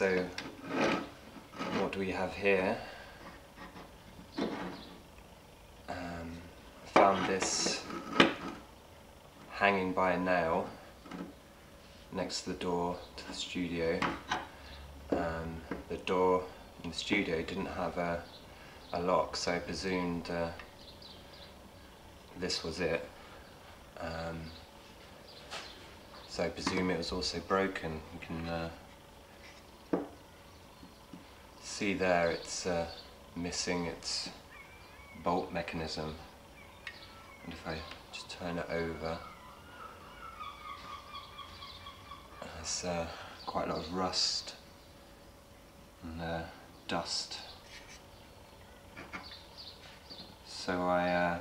So what do we have here? I found this hanging by a nail next to the door to the studio. The door in the studio didn't have a lock, so I presumed this was it. So I presume it was also broken. You can see there it's missing its bolt mechanism, and if I just turn it over, there's quite a lot of rust and dust. So I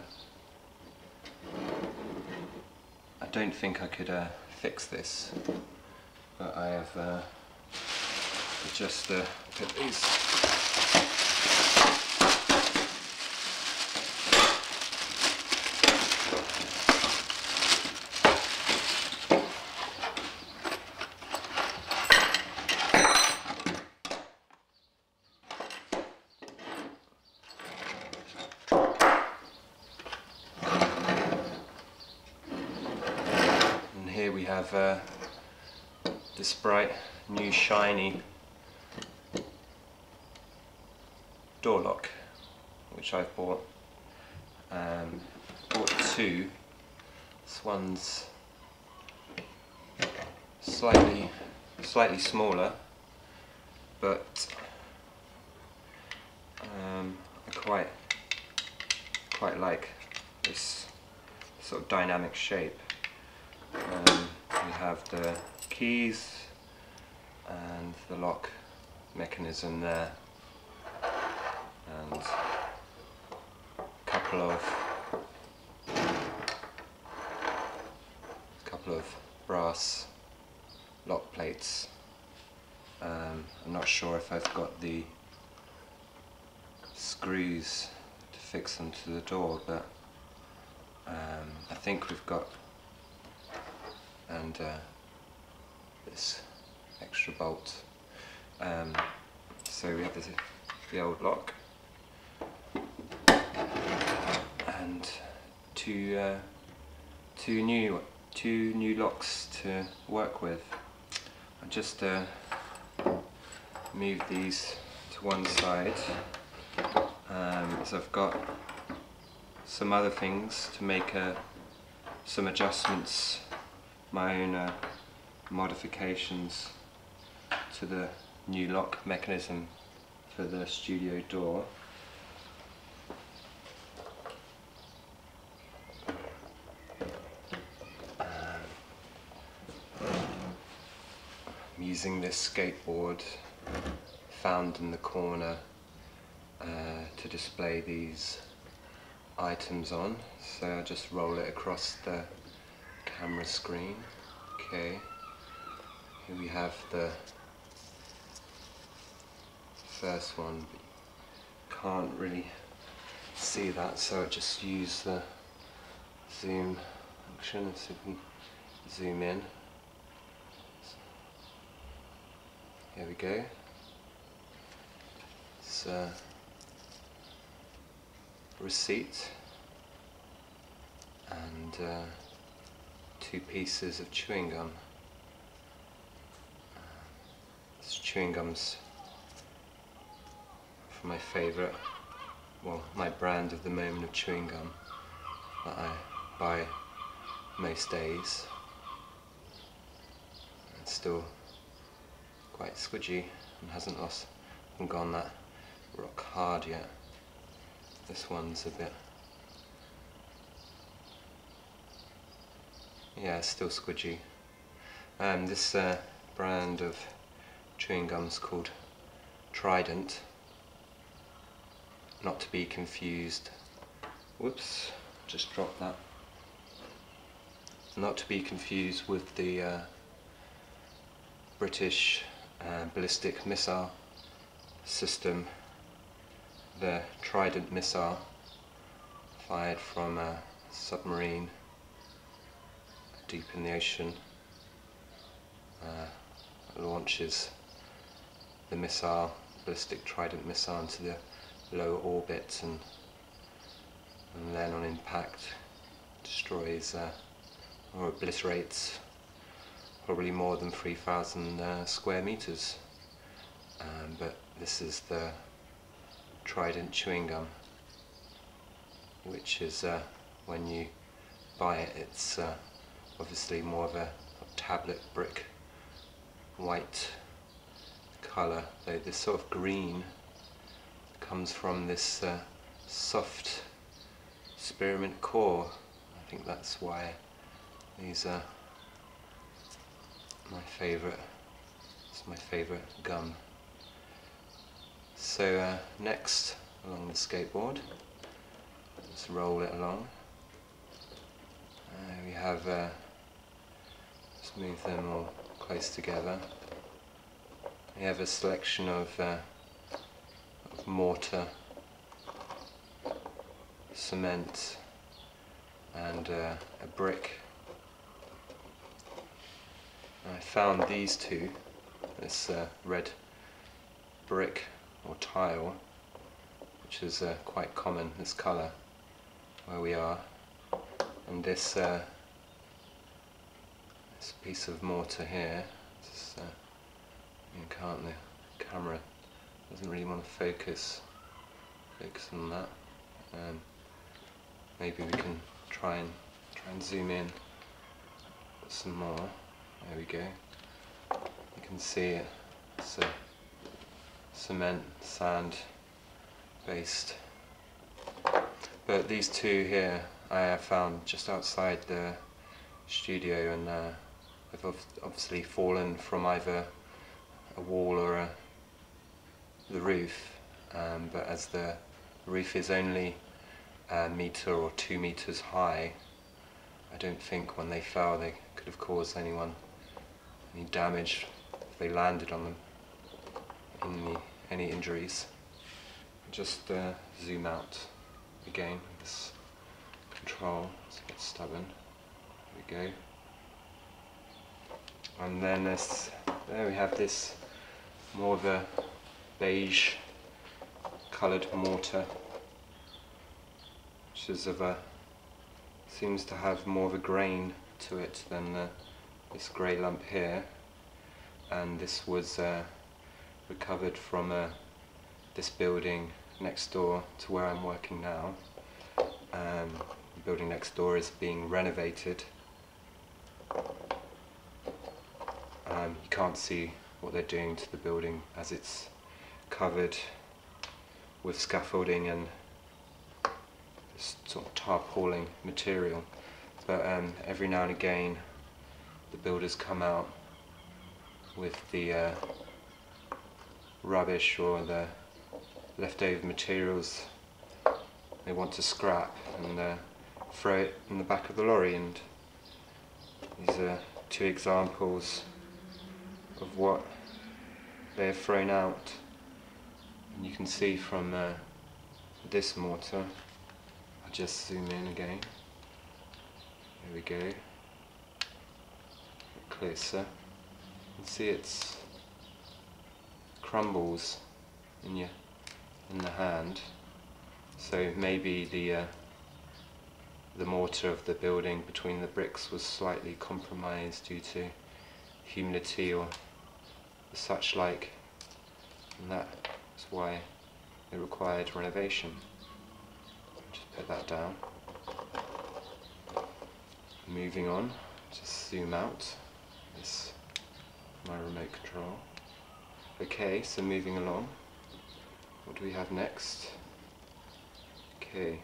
don't think I could fix this, but I have just put these here we have this bright new shiny door lock which I've bought. Bought two. This one's slightly smaller, but I quite like this sort of dynamic shape. We have the keys and the lock mechanism there, and a couple of brass lock plates. I'm not sure if I've got the screws to fix them to the door, but I think we've got, and this extra bolt. So we have the old lock and two new locks to work with. I just move these to one side, as I've got some other things to make some adjustments, my own modifications to the new lock mechanism for the studio door. I'm using this skateboard found in the corner to display these items on, so I just roll it across the camera screen. Okay, here we have the first one, but you can't really see that, so I just use the zoom function and see if we can zoom in. Here we go. It's a receipt and two pieces of chewing gum. This chewing gum's for my favourite, well, my brand of the moment of chewing gum that I buy most days. It's still quite squidgy and hasn't gone that rock hard yet. This one's a bit, yeah, it's still squidgy. This brand of chewing gum's called Trident, not to be confused, whoops, just dropped that, not to be confused with the British ballistic missile system, the Trident missile, fired from a submarine deep in the ocean, launches the ballistic Trident missile into the lower orbit, and then on impact destroys or obliterates probably more than 3,000 square meters. But this is the Trident chewing gum, which is when you buy it, it's obviously more of a tablet brick white colour, though this sort of green comes from this soft spearmint core. I think that's why these are my favourite. It's my favourite gum. So next, along the skateboard, let's roll it along. We have let's move them all close together. We have a selection of mortar, cement, and a brick. I found these two, this red brick or tile, which is quite common, this colour, where we are, and this piece of mortar here. The camera doesn't really want to focus on that. Maybe we can try and zoom in some more. There we go. You can see it's a cement, sand based. But these two here I have found just outside the studio, and they've obviously fallen from either a wall or the roof, but as the roof is only a metre or 2 meters high, I don't think when they fell they could have caused anyone any damage if they landed on them, any injuries. Just zoom out again with this control, it's a bit stubborn. There we go. And then there we have this more of a beige coloured mortar, which is seems to have more of a grain to it than this grey lump here. And this was recovered from this building next door to where I'm working now. The building next door is being renovated. You can't see what they're doing to the building as it's covered with scaffolding and this sort of tarpaulin material. But every now and again the builders come out with the rubbish or the leftover materials they want to scrap and throw it in the back of the lorry. And these are two examples of what they have thrown out. And you can see from this mortar, I'll just zoom in again, there we go, closer, you can see it's crumbles in the hand. So maybe the mortar of the building between the bricks was slightly compromised due to humidity or such like, and that's why it required renovation. Just put that down. Moving on, just zoom out. This is my remote control. Okay, so moving along. What do we have next? Okay.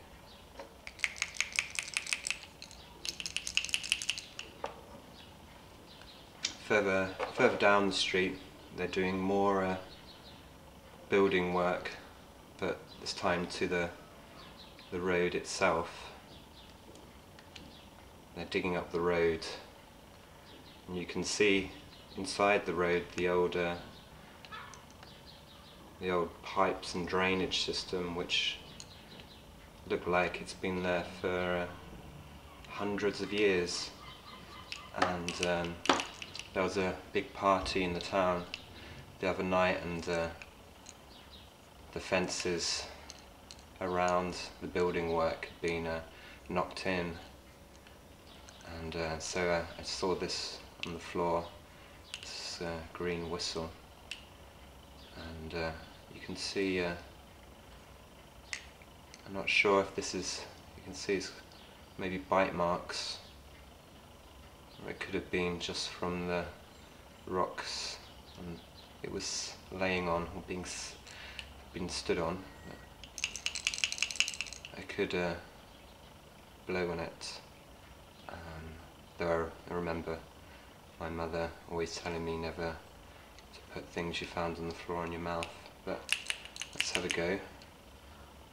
Further down the street, they're doing more building work, but this time to the road itself. They're digging up the road, and you can see inside the road the old pipes and drainage system, which look like it's been there for hundreds of years. And there was a big party in the town the other night, and the fences around the building work had been knocked in, and so I saw this on the floor, this green whistle, and you can see, I'm not sure if this is, you can see it's maybe bite marks, or it could have been just from the rocks and it was laying on, or being stood on. I could blow on it, though I remember my mother always telling me never to put things you found on the floor in your mouth, but let's have a go.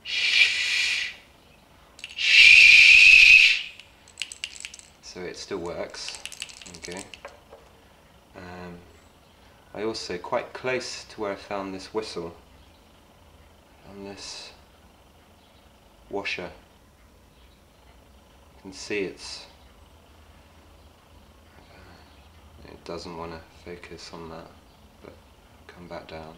Shh. Shh. So it still works. Okay. I also, quite close to where I found this whistle, on this washer, you can see it doesn't want to focus on that, but come back down.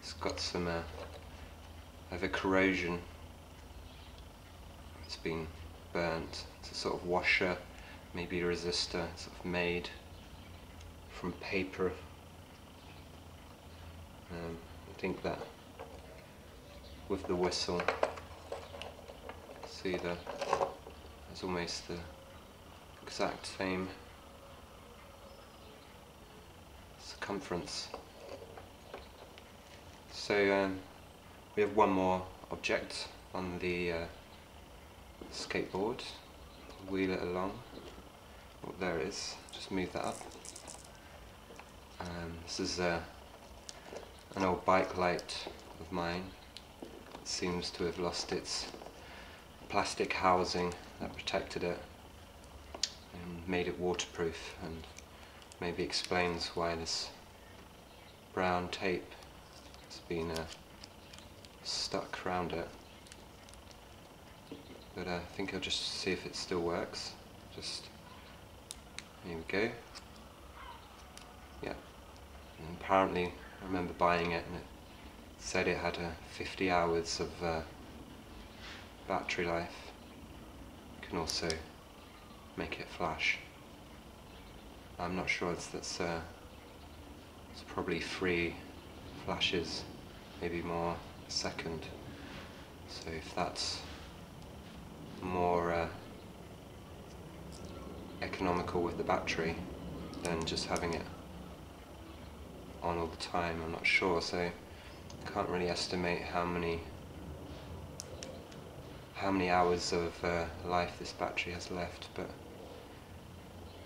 It's got some of a corrosion. It's been burnt. It's a sort of washer, maybe a resistor, sort of made from paper. I think that with the whistle, see there's almost the exact same circumference. So we have one more object on the skateboard. Wheel it along. Oh, there it is. Just move that up. This is an old bike light of mine. It seems to have lost its plastic housing that protected it and made it waterproof, and maybe explains why this brown tape has been stuck around it. But I think I'll just see if it still works. Here we go. Yeah. And apparently, I remember buying it and it said it had 50 hours of battery life. You can also make it flash. I'm not sure, it's probably 3 flashes, maybe more a second. So if that's more economical with the battery than just having it on all the time, I'm not sure. So I can't really estimate how many hours of life this battery has left, but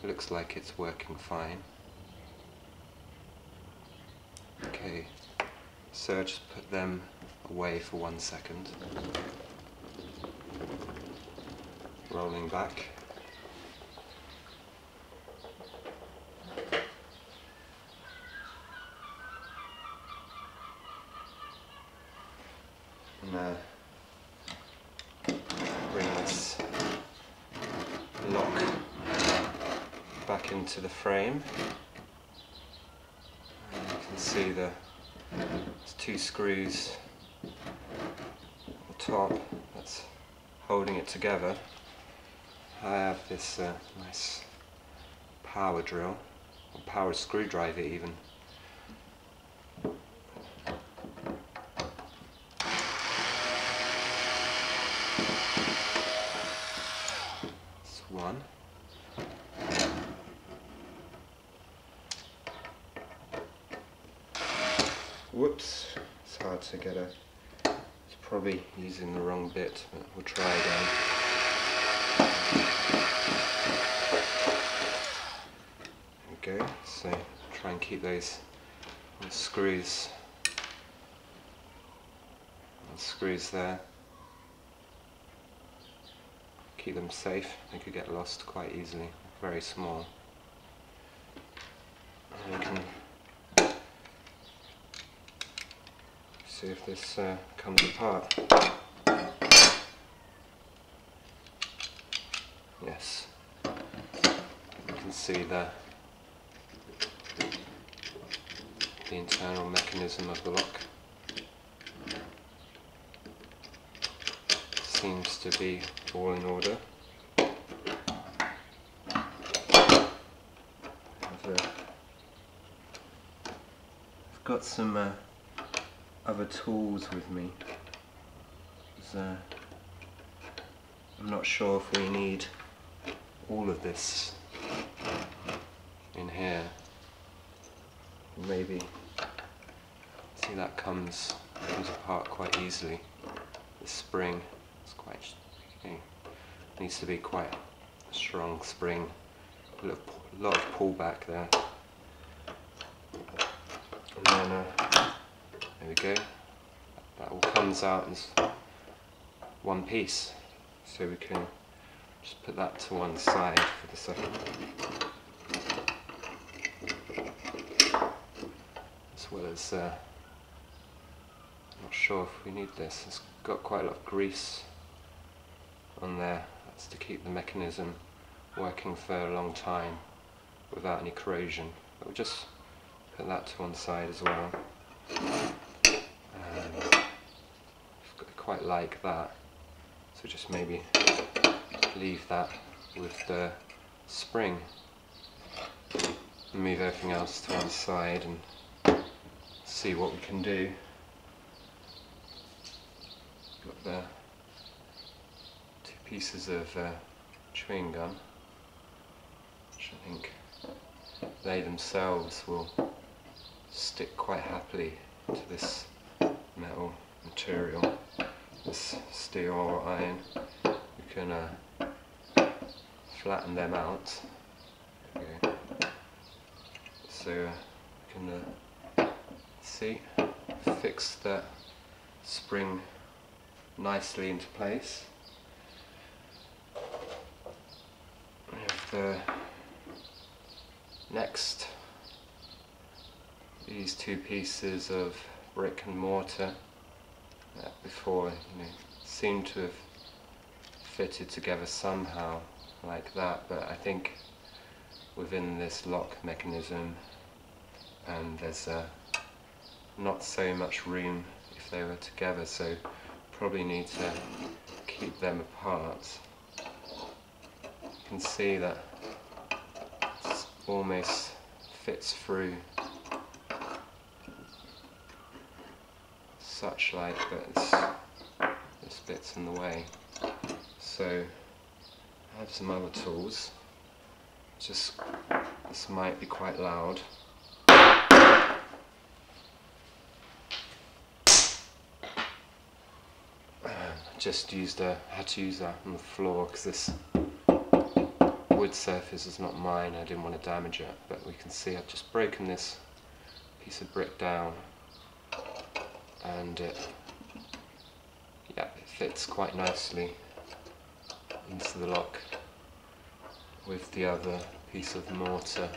it looks like it's working fine. Okay, so I just put them away for 1 second. Rolling back. And bring this lock back into the frame. And you can see there's 2 screws at the top that's holding it together. I have this nice power drill, or power screwdriver even. That's one. Whoops, it's hard to get a, it's probably using the wrong bit, but we'll try again. There we go, so try and keep those screws there. Keep them safe, they could get lost quite easily, very small. And we can see if this comes apart. Yes, you can see the the internal mechanism of the lock. Seems to be all in order. I've got some other tools with me. I'm not sure if we need all of this in here. Maybe, see, that comes apart quite easily. The spring is quite, needs to be quite a strong spring. A lot of pullback there. And then there we go. That all comes out as one piece. So we can just put that to one side for the second. As well as, I'm not sure if we need this. It's got quite a lot of grease on there. That's to keep the mechanism working for a long time without any corrosion. But we'll just put that to one side as well. Quite like that. So just maybe leave that with the spring. Move everything else to one side and see what we can do. Got the 2 pieces of chewing gum, which I think they themselves will stick quite happily to this metal material, this steel or iron. We can flatten them out. Okay. So we can see, fix that spring nicely into place. We have the next, these 2 pieces of brick and mortar that before seemed to have fitted together somehow like that, but I think within this lock mechanism, and there's not so much room if they were together, so probably need to keep them apart. You can see that it almost fits through such like, but this bit's in the way. So I have some other tools. Just, this might be quite loud. Had to use that on the floor because this wood surface is not mine. I didn't want to damage it, but we can see I've just broken this piece of brick down, and it fits quite nicely into the lock with the other piece of mortar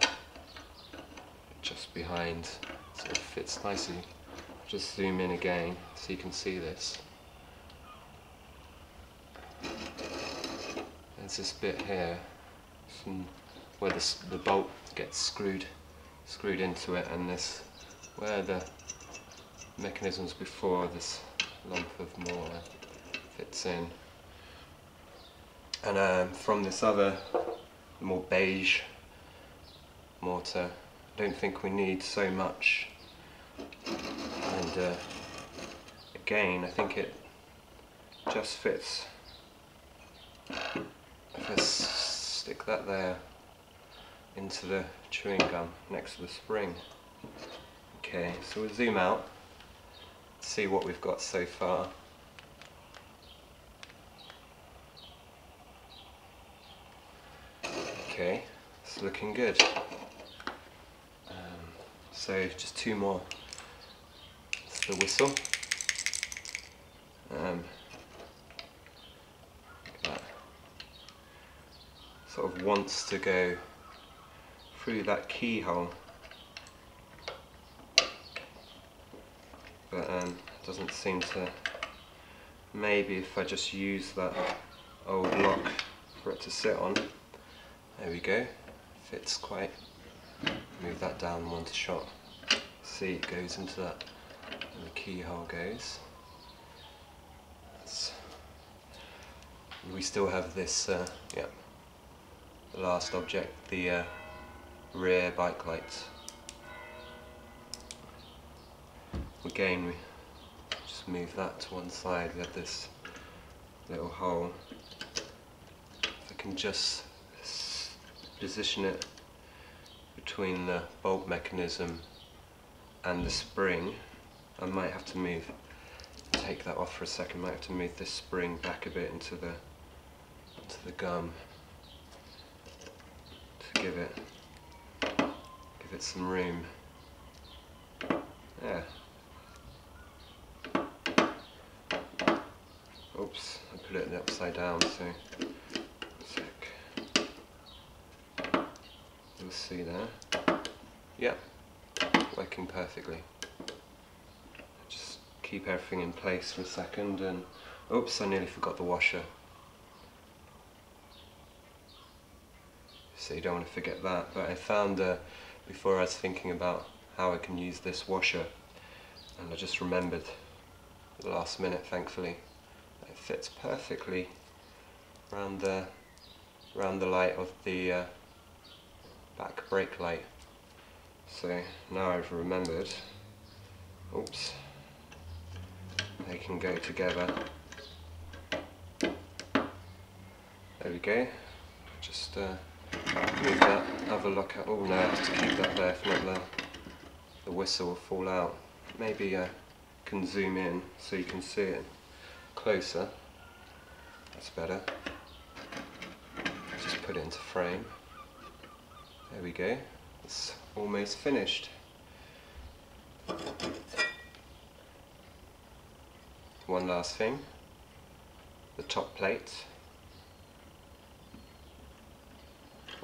just behind, so it fits nicely. Just zoom in again so you can see this. There's this bit here where the bolt gets screwed into it, and this where the mechanisms before, this lump of mortar fits in. And from this other more beige mortar, I don't think we need so much. And again, I think it just fits. If I stick that there into the chewing gum next to the spring. Okay, so we'll zoom out, see what we've got so far. Okay, it's looking good. So just 2 more. It's the whistle. That sort of wants to go through that keyhole, but doesn't seem to. Maybe if I just use that old lock for it to sit on. There we go. Fits quite. Move that down one shot. see it goes into that, and the keyhole goes. We still have this, yeah, the last object, the rear bike lights. Again, we just move that to one side. We have this little hole. If I can just position it between the bolt mechanism and the spring, I might have to take that off for a second. Might have to move this spring back a bit into the gum to give it some room. Yeah. Oops, I put it upside down, so a sec. You'll see there. Yeah, working perfectly. Just keep everything in place for a second, and oops, I nearly forgot the washer. So you don't want to forget that. But I found before I was thinking about how I can use this washer, and I just remembered at the last minute, thankfully. It fits perfectly around the light of the back brake light. So now I've remembered, oops, they can go together. There we go. Just move that, have a look at, oh no, I have to keep that there, if not the whistle will fall out. Maybe I can zoom in so you can see it closer. That's better. Just put it into frame. There we go. It's almost finished. One last thing. The top plate.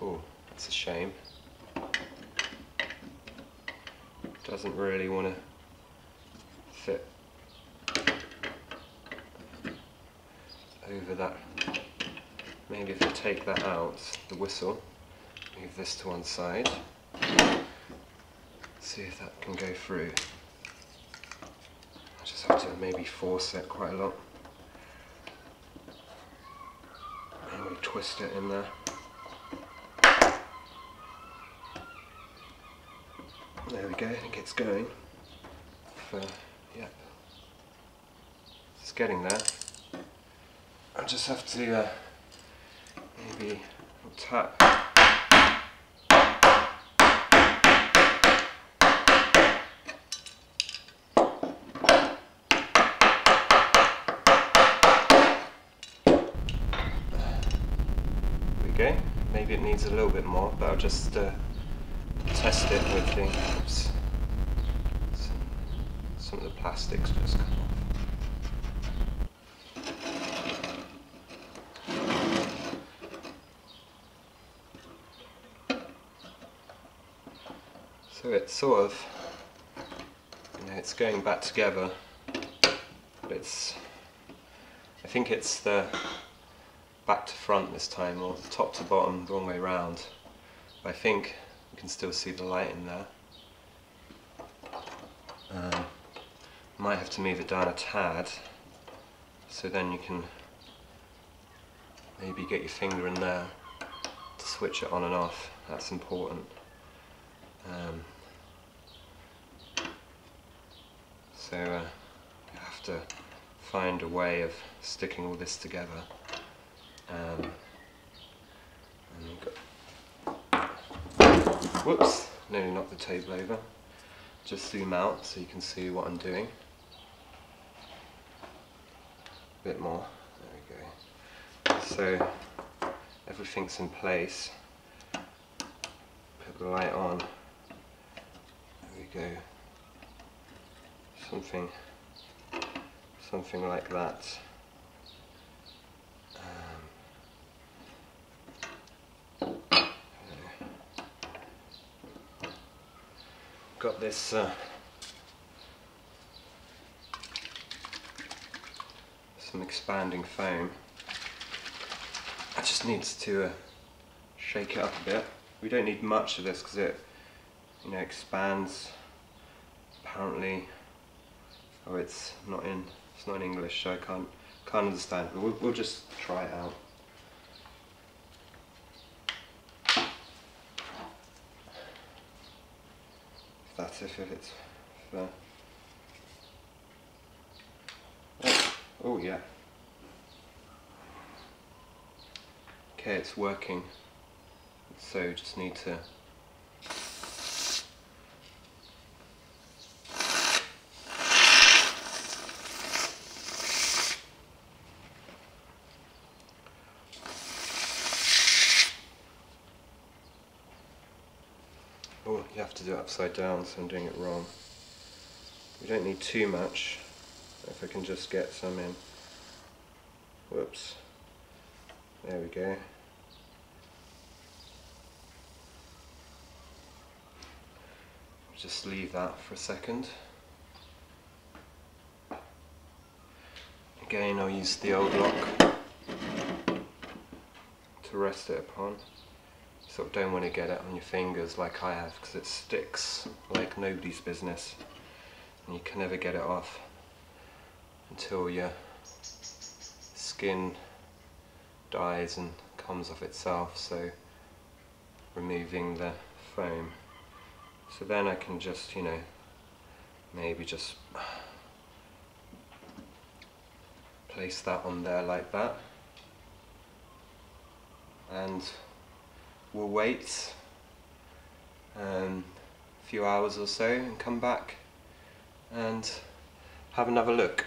Oh, that's a shame. Doesn't really want to fit over that. Maybe if I take that out, the whistle, move this to one side, see if that can go through. I just have to maybe force it quite a lot. Maybe twist it in there. There we go, I think it's going. Yep. It's getting there. I just have to maybe tap. There we go. Maybe it needs a little bit more, but I'll just test it with the, oops, some of the plastics just come off. So it's sort of, it's going back together, but I think it's the back to front this time, or top to bottom, the wrong way round. But I think you can still see the light in there. Might have to move it down a tad, so then you can maybe get your finger in there to switch it on and off. That's important. So you have to find a way of sticking all this together. And you've got, whoops, nearly knocked the table over. Just zoom out so you can see what I'm doing. A bit more, there we go. So everything's in place. Put the light on. There we go. Something like that. Got this some expanding foam. I just needs to shake it up a bit. We don't need much of this because it, expands apparently, oh, it's not in English, so I can't understand. But we'll just try it out. That's if it's there. Oh yeah. Okay, it's working. So just need to oh, you have to do it upside down, so I'm doing it wrong. We don't need too much. If I can just get some in. Whoops. There we go. Just leave that for a second. Again, I'll use the old lock to rest it upon. Sort of don't want to get it on your fingers like I have, because it sticks like nobody's business and you can never get it off until your skin dies and comes off itself, so removing the foam. So then I can just, you know, maybe just place that on there like that, and we'll wait a few hours or so and come back and have another look.